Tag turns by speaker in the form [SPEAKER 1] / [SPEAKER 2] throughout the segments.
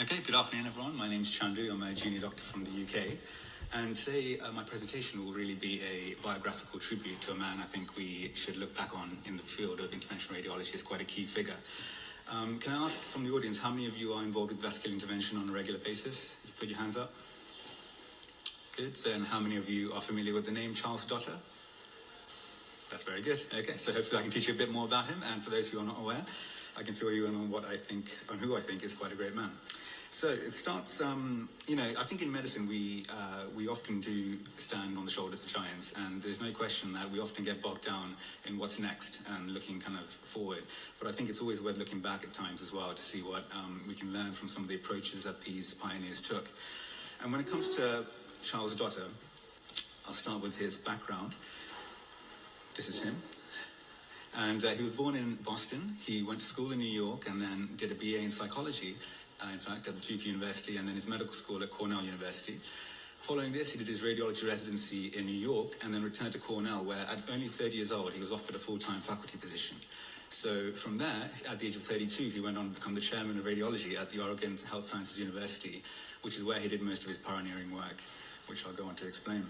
[SPEAKER 1] Okay, good afternoon everyone. My name's Chandu. I'm a junior doctor from the UK. And today my presentation will really be a biographical tribute to a man I think we should look back on in the field of interventional radiology as quite a key figure. Can I ask from the audience, how many of you are involved with vascular intervention on a regular basis? You put your hands up. Good. So, and how many of you are familiar with the name Charles Dotter? That's very good. Okay, so hopefully I can teach you a bit more about him. And for those who are not aware, I can fill you in on who I think is quite a great man. So it starts, I think in medicine we often do stand on the shoulders of giants, and there's no question that we often get bogged down in what's next and looking kind of forward. But I think it's always worth looking back at times as well to see what we can learn from some of the approaches that these pioneers took. And when it comes to Charles Dotter, I'll start with his background. This is him. And he was born in Boston. He went to school in New York and then did a BA in psychology, in fact, at the Duke University, and then his medical school at Cornell University. Following this, he did his radiology residency in New York and then returned to Cornell, where at only 30 years old, he was offered a full-time faculty position. So from there, at the age of 32, he went on to become the chairman of radiology at the Oregon Health Sciences University, which is where he did most of his pioneering work, which I'll go on to explain.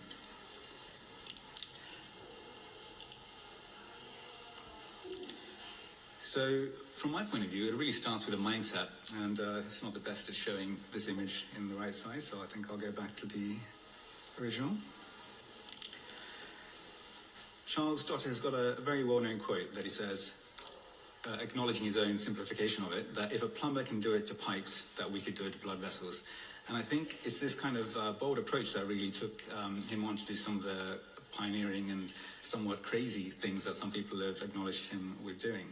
[SPEAKER 1] So, from my point of view, it really starts with a mindset, and it's not the best at showing this image in the right size, so I think I'll go back to the original. Charles Dotter has got a very well-known quote that he says, acknowledging his own simplification of it, that if a plumber can do it to pipes, that we could do it to blood vessels. And I think it's this kind of bold approach that really took him on to do some of the pioneering and somewhat crazy things that some people have acknowledged him with doing.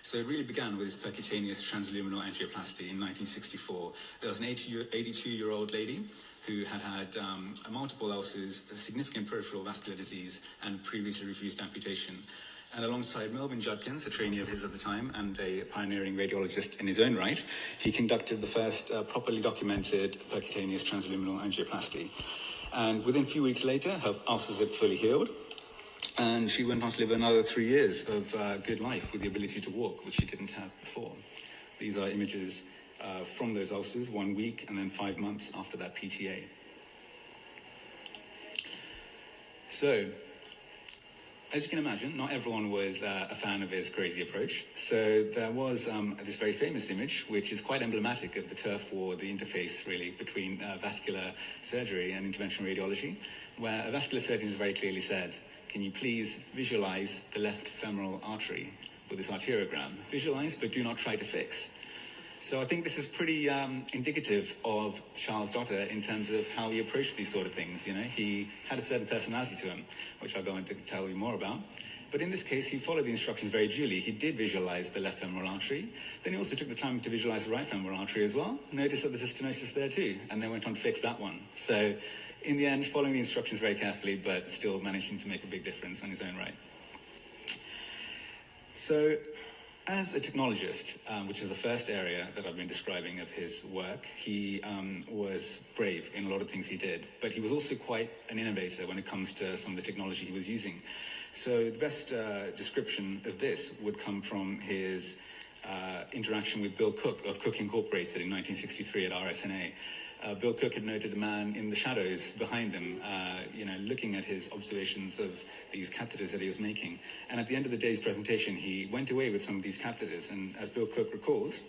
[SPEAKER 1] So it really began with his percutaneous transluminal angioplasty in 1964. There was an 82-year-old lady who had multiple ulcers, a significant peripheral vascular disease, and previously refused amputation. And alongside Melvin Judkins, a trainee of his at the time, and a pioneering radiologist in his own right, he conducted the first properly documented percutaneous transluminal angioplasty. And within a few weeks later, her ulcers had fully healed, and she went on to live another 3 years of good life with the ability to walk, which she didn't have before. These are images from those ulcers, 1 week and then 5 months after that PTA. So, as you can imagine, not everyone was a fan of his crazy approach. So there was this very famous image, which is quite emblematic of the turf war, the interface, really, between vascular surgery and interventional radiology, where a vascular surgeon has very clearly said, can you please visualize the left femoral artery with this arteriogram? Visualize, but do not try to fix. So I think this is pretty indicative of Charles Dotter in terms of how he approached these sort of things. You know, he had a certain personality to him, which I'll go on to tell you more about. But in this case, he followed the instructions very duly. He did visualize the left femoral artery. Then he also took the time to visualize the right femoral artery as well. Notice that there's a stenosis there too, and then went on to fix that one. So in the end, following the instructions very carefully, but still managing to make a big difference on his own right. So, as a technologist, which is the first area that I've been describing of his work, he was brave in a lot of things he did, but he was also quite an innovator when it comes to some of the technology he was using. So the best description of this would come from his interaction with Bill Cook of Cook Incorporated in 1963 at RSNA. Bill Cook had noted the man in the shadows behind him, looking at his observations of these catheters that he was making. And at the end of the day's presentation, he went away with some of these catheters. And as Bill Cook recalls,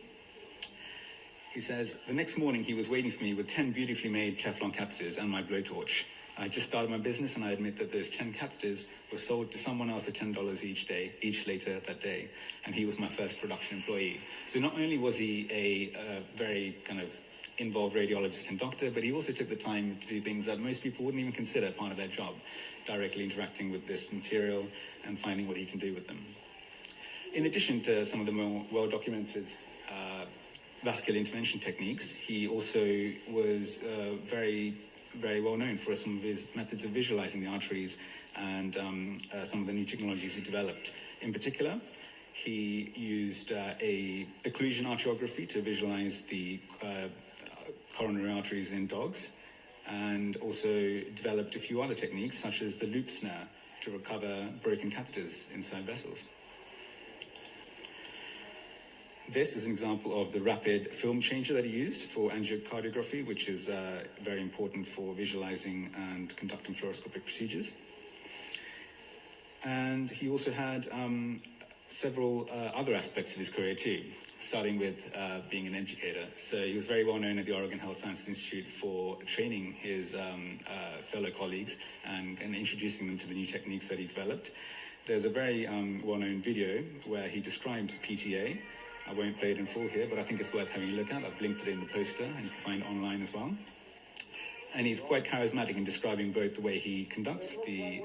[SPEAKER 1] he says, the next morning he was waiting for me with 10 beautifully made Teflon catheters and my blowtorch. I just started my business, and I admit that those 10 catheters were sold to someone else at $10 each later that day. And he was my first production employee. So not only was he a very kind of involved radiologist and doctor, but he also took the time to do things that most people wouldn't even consider part of their job, directly interacting with this material and finding what he can do with them. In addition to some of the more well-documented vascular intervention techniques, he also was very well known for some of his methods of visualizing the arteries and some of the new technologies he developed. In particular, he used a occlusion arteriography to visualize the coronary arteries in dogs, and also developed a few other techniques, such as the loop snare, to recover broken catheters inside vessels. This is an example of the rapid film changer that he used for angiocardiography, which is very important for visualizing and conducting fluoroscopic procedures. And he also had several other aspects of his career too, starting with being an educator. So he was very well known at the Oregon Health Sciences Institute for training his fellow colleagues and introducing them to the new techniques that he developed. There's a very well-known video where he describes PTA. I won't play it in full here, but I think it's worth having a look at. I've linked it in the poster, and you can find it online as well. And he's quite charismatic in describing both the way he conducts the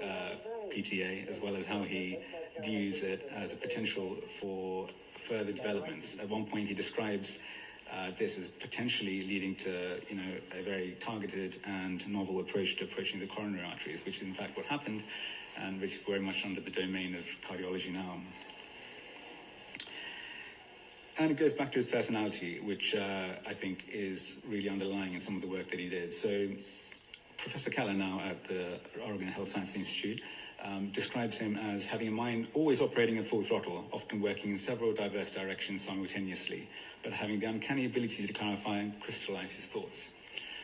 [SPEAKER 1] PTA as well as how he views it as a potential for further developments. At one point, he describes this as potentially leading to, a very targeted and novel approach to approaching the coronary arteries, which is in fact what happened, and which is very much under the domain of cardiology now. And it goes back to his personality, which I think is really underlying in some of the work that he did. So Professor Keller, now at the Oregon Health Sciences Institute, describes him as having a mind always operating at full throttle, often working in several diverse directions simultaneously, but having the uncanny ability to clarify and crystallize his thoughts.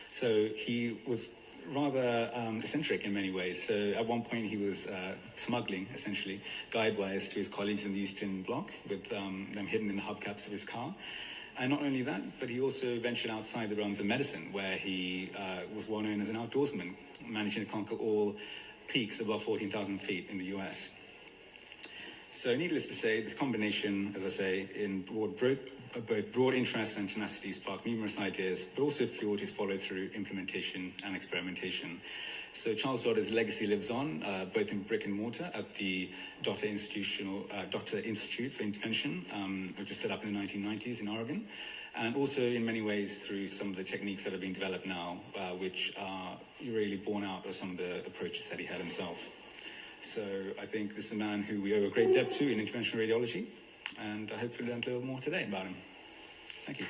[SPEAKER 1] So he was rather eccentric in many ways. So at one point he was smuggling, essentially, guide wires to his colleagues in the Eastern Bloc, with them hidden in the hubcaps of his car. And not only that, but he also ventured outside the realms of medicine, where he was well known as an outdoorsman, managing to conquer all peaks above 14,000 feet in the US. So needless to say, this combination, as I say, in both broad interest and tenacity sparked numerous ideas, but also fueled his follow-through, implementation and experimentation. So Charles Dotter's legacy lives on, both in brick and mortar at the Dotter Institute for Intervention, which was set up in the 1990s in Oregon, and also in many ways through some of the techniques that are being developed now, which are really born out of some of the approaches that he had himself. So I think this is a man who we owe a great debt to in interventional radiology, and I hope we learned a little more today about him. Thank you.